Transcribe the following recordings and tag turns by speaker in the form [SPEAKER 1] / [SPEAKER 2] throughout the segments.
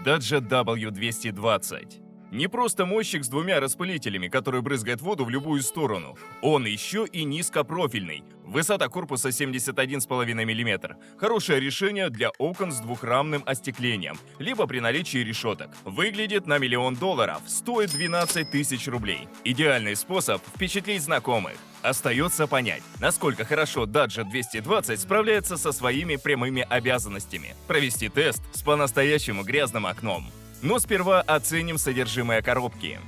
[SPEAKER 1] Даджет W220. Не просто мойщик с двумя распылителями, который брызгает воду в любую сторону. Он еще и низкопрофильный. Высота корпуса 71,5 мм. Хорошее решение для окон с двухрамным остеклением, либо при наличии решеток. Выглядит на $1 000 000, стоит 12 тысяч рублей. Идеальный способ впечатлить знакомых. Остается понять, насколько хорошо Даджет 220 справляется со своими прямыми обязанностями. Провести тест с по-настоящему грязным окном. Но сперва оценим содержимое коробки.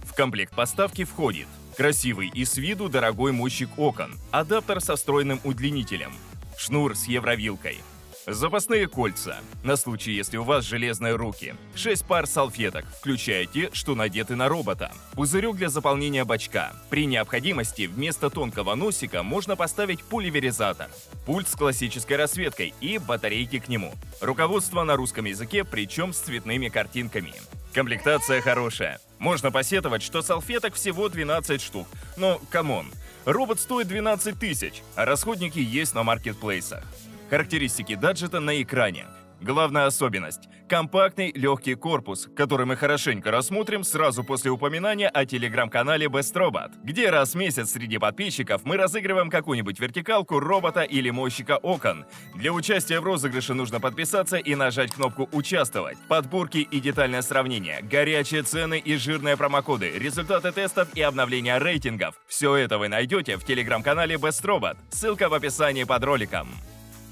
[SPEAKER 1] В комплект поставки входит красивый и с виду дорогой мойщик окон, адаптер со встроенным удлинителем, шнур с евровилкой, запасные кольца, на случай, если у вас железные руки, 6 пар салфеток, включая те, что надеты на робота, пузырек для заполнения бачка. При необходимости вместо тонкого носика можно поставить пульверизатор, пульт с классической расцветкой и батарейки к нему. Руководство на русском языке, причем с цветными картинками. Комплектация хорошая. Можно посетовать, что салфеток всего 12 штук. Но, камон, робот стоит 12 тысяч, а расходники есть на маркетплейсах. Характеристики даджета на экране. Главная особенность – компактный легкий корпус, который мы хорошенько рассмотрим сразу после упоминания о телеграм-канале Best Robot, где раз в месяц среди подписчиков мы разыгрываем какую-нибудь вертикалку робота или мойщика окон. Для участия в розыгрыше нужно подписаться и нажать кнопку «Участвовать». Подборки и детальное сравнение, горячие цены и жирные промокоды, результаты тестов и обновления рейтингов – все это вы найдете в телеграм-канале Best Robot. Ссылка в описании под роликом.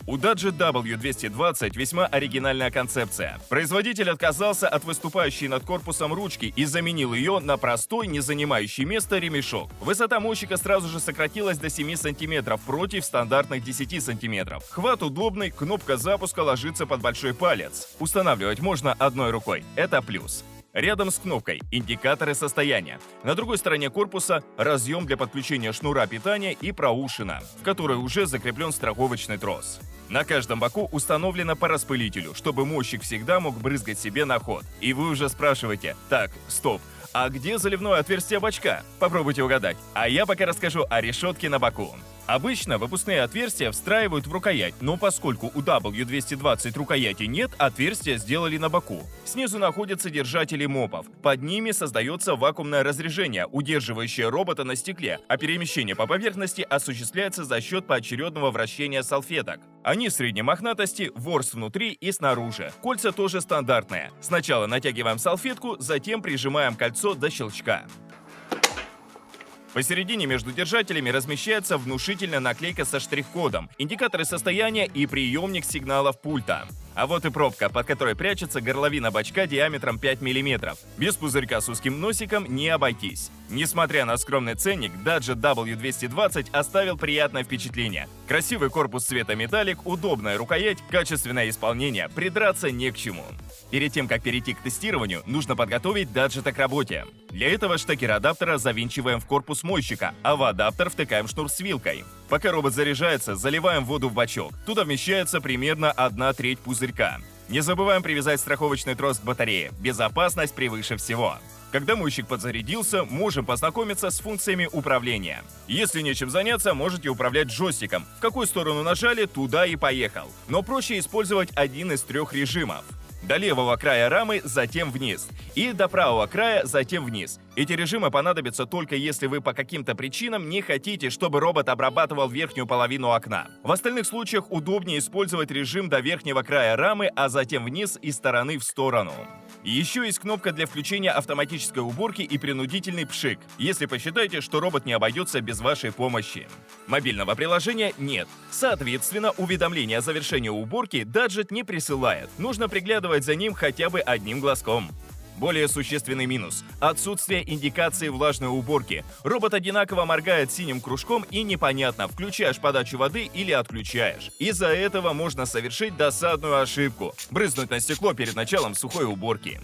[SPEAKER 1] У Даджет W220 весьма оригинальная концепция. Производитель отказался от выступающей над корпусом ручки и заменил ее на простой, не занимающий место ремешок. Высота мойщика сразу же сократилась до 7 см против стандартных 10 см. Хват удобный, кнопка запуска ложится под большой палец. Устанавливать можно одной рукой, это плюс. Рядом с кнопкой индикаторы состояния. На другой стороне корпуса разъем для подключения шнура питания и проушина, в которой уже закреплен страховочный трос. На каждом боку установлено по распылителю, чтобы мойщик всегда мог брызгать себе на ход. И вы уже спрашиваете: так, стоп, а где заливное отверстие бачка? Попробуйте угадать. А я пока расскажу о решетке на боку. Обычно выпускные отверстия встраивают в рукоять, но поскольку у W220 рукояти нет, отверстия сделали на боку. Снизу находятся держатели мопов. Под ними создается вакуумное разрежение, удерживающее робота на стекле, а перемещение по поверхности осуществляется за счет поочередного вращения салфеток. Они средней мохнатости, ворс внутри и снаружи. Кольца тоже стандартные. Сначала натягиваем салфетку, затем прижимаем кольцо до щелчка. Посередине между держателями размещается внушительная наклейка со штрих-кодом, индикаторы состояния и приемник сигналов пульта. А вот и пробка, под которой прячется горловина бачка диаметром 5 мм. Без пузырька с узким носиком не обойтись. Несмотря на скромный ценник, Даджет W220 оставил приятное впечатление. Красивый корпус цвета металлик, удобная рукоять, качественное исполнение, придраться не к чему. Перед тем, как перейти к тестированию, нужно подготовить даджета к работе. Для этого штекер адаптера завинчиваем в корпус мойщика, а в адаптер втыкаем шнур с вилкой. Пока робот заряжается, заливаем воду в бачок. Туда вмещается примерно 1/3 пузырька. Не забываем привязать страховочный трос к батарее. Безопасность превыше всего. Когда мойщик подзарядился, можем познакомиться с функциями управления. Если нечем заняться, можете управлять джойстиком. В какую сторону нажали, туда и поехал. Но проще использовать один из 3 режимов. До левого края рамы, затем вниз. И до правого края, затем вниз. Эти режимы понадобятся только если вы по каким-то причинам не хотите, чтобы робот обрабатывал верхнюю половину окна. В остальных случаях удобнее использовать режим до верхнего края рамы, а затем вниз из стороны в сторону. Еще есть кнопка для включения автоматической уборки и принудительный пшик, если посчитаете, что робот не обойдется без вашей помощи. Мобильного приложения нет. Соответственно, уведомления о завершении уборки даджет не присылает. Нужно приглядывать за ним хотя бы одним глазком. Более существенный минус – отсутствие индикации влажной уборки. Робот одинаково моргает синим кружком и непонятно, включаешь подачу воды или отключаешь. Из-за этого можно совершить досадную ошибку – брызнуть на стекло перед началом сухой уборки.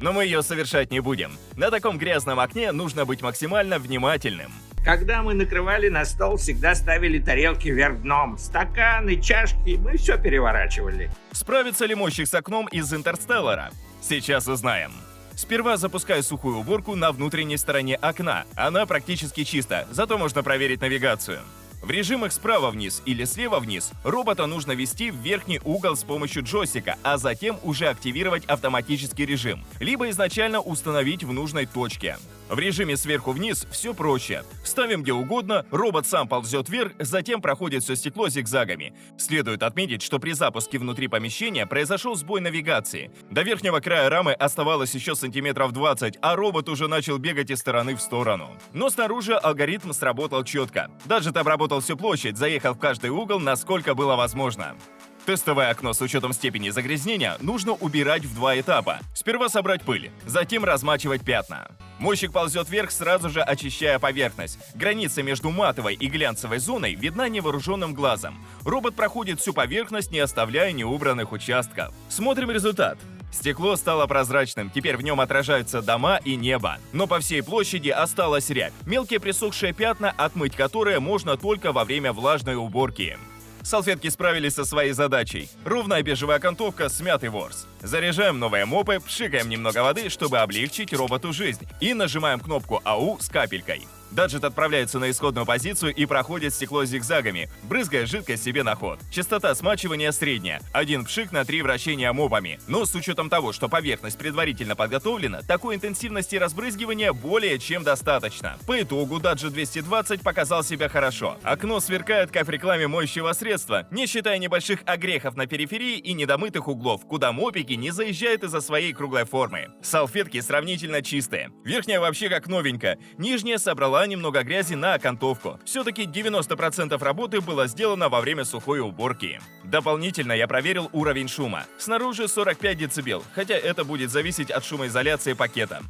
[SPEAKER 1] Но мы ее совершать не будем. На таком грязном окне нужно быть максимально внимательным.
[SPEAKER 2] Когда мы накрывали на стол, всегда ставили тарелки вверх дном. Стаканы, чашки, мы все переворачивали.
[SPEAKER 1] Справится ли мойщик с окном из Интерстеллара? Сейчас узнаем. Сперва запускаю сухую уборку на внутренней стороне окна. Она практически чиста, зато можно проверить навигацию. В режимах справа вниз или слева вниз робота нужно ввести в верхний угол с помощью джойстика, а затем уже активировать автоматический режим, либо изначально установить в нужной точке. В режиме сверху вниз все проще. Ставим где угодно, робот сам ползет вверх, затем проходит все стекло зигзагами. Следует отметить, что при запуске внутри помещения произошел сбой навигации. До верхнего края рамы оставалось еще сантиметров 20, а робот уже начал бегать из стороны в сторону. Но снаружи алгоритм сработал четко. Даджет обработал всю площадь, заехав в каждый угол, насколько было возможно. Тестовое окно с учетом степени загрязнения нужно убирать в 2 этапа. Сперва собрать пыль, затем размачивать пятна. Мойщик ползет вверх, сразу же очищая поверхность. Граница между матовой и глянцевой зоной видна невооруженным глазом. Робот проходит всю поверхность, не оставляя неубранных участков. Смотрим результат. Стекло стало прозрачным, теперь в нем отражаются дома и небо. Но по всей площади осталась рябь, мелкие присохшие пятна, отмыть которые можно только во время влажной уборки. Салфетки справились со своей задачей. Ровная бежевая окантовка, смятый ворс. Заряжаем новые мопы, пшикаем немного воды, чтобы облегчить роботу жизнь. И нажимаем кнопку АУ с капелькой. Даджет отправляется на исходную позицию и проходит стекло зигзагами, брызгая жидкость себе на ход. Частота смачивания средняя. 1 пшик на 3 вращения мопами. Но с учетом того, что поверхность предварительно подготовлена, такой интенсивности разбрызгивания более чем достаточно. По итогу Даджет 220 показал себя хорошо. Окно сверкает, как в рекламе моющего средства, не считая небольших огрехов на периферии и недомытых углов, куда мопики не заезжают из-за своей круглой формы. Салфетки сравнительно чистые. Верхняя вообще как новенькая. Нижняя собрала немного грязи на окантовку. Все-таки 90% работы было сделано во время сухой уборки. Дополнительно я проверил уровень шума. Снаружи 45 дБ, хотя это будет зависеть от шумоизоляции пакета.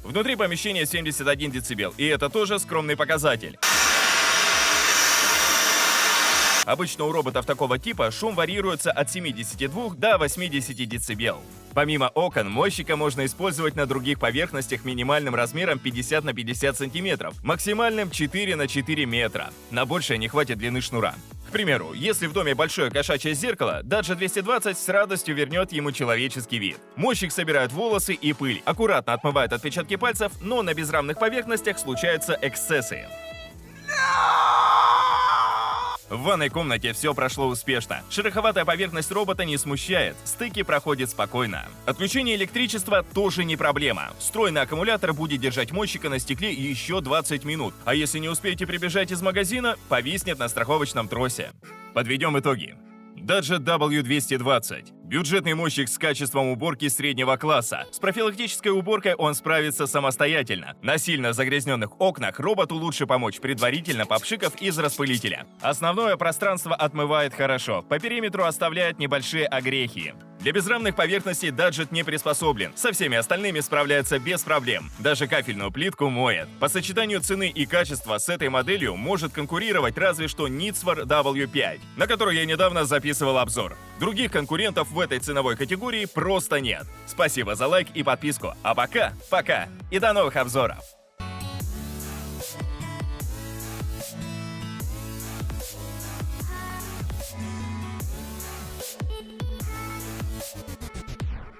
[SPEAKER 1] Внутри помещения 71 дБ, и это тоже скромный показатель. Обычно у роботов такого типа шум варьируется от 72 до 80 дБ. Помимо окон, мойщика можно использовать на других поверхностях минимальным размером 50 на 50 см, максимальным 4 на 4 метра. На большее не хватит длины шнура. К примеру, если в доме большое кошачье зеркало, Даджет 220 с радостью вернет ему человеческий вид. Мойщик собирает волосы и пыль, аккуратно отмывает отпечатки пальцев, но на безрамных поверхностях случаются эксцессы. В ванной комнате все прошло успешно. Шероховатая поверхность робота не смущает, стыки проходят спокойно. Отключение электричества тоже не проблема. Встроенный аккумулятор будет держать мойщика на стекле еще 20 минут, а если не успеете прибежать из магазина, повиснет на страховочном тросе. Подведем итоги. Даджет W220. Бюджетный мойщик с качеством уборки среднего класса. С профилактической уборкой он справится самостоятельно. На сильно загрязненных окнах роботу лучше помочь, предварительно попшикав из распылителя. Основное пространство отмывает хорошо, по периметру оставляет небольшие огрехи. Для безрамных поверхностей Даджет не приспособлен, со всеми остальными справляется без проблем. Даже кафельную плитку моет. По сочетанию цены и качества с этой моделью может конкурировать разве что Nitsvar W5, на которую я недавно записывал обзор. Других конкурентов в этой ценовой категории просто нет. Спасибо за лайк и подписку. А пока и до новых обзоров!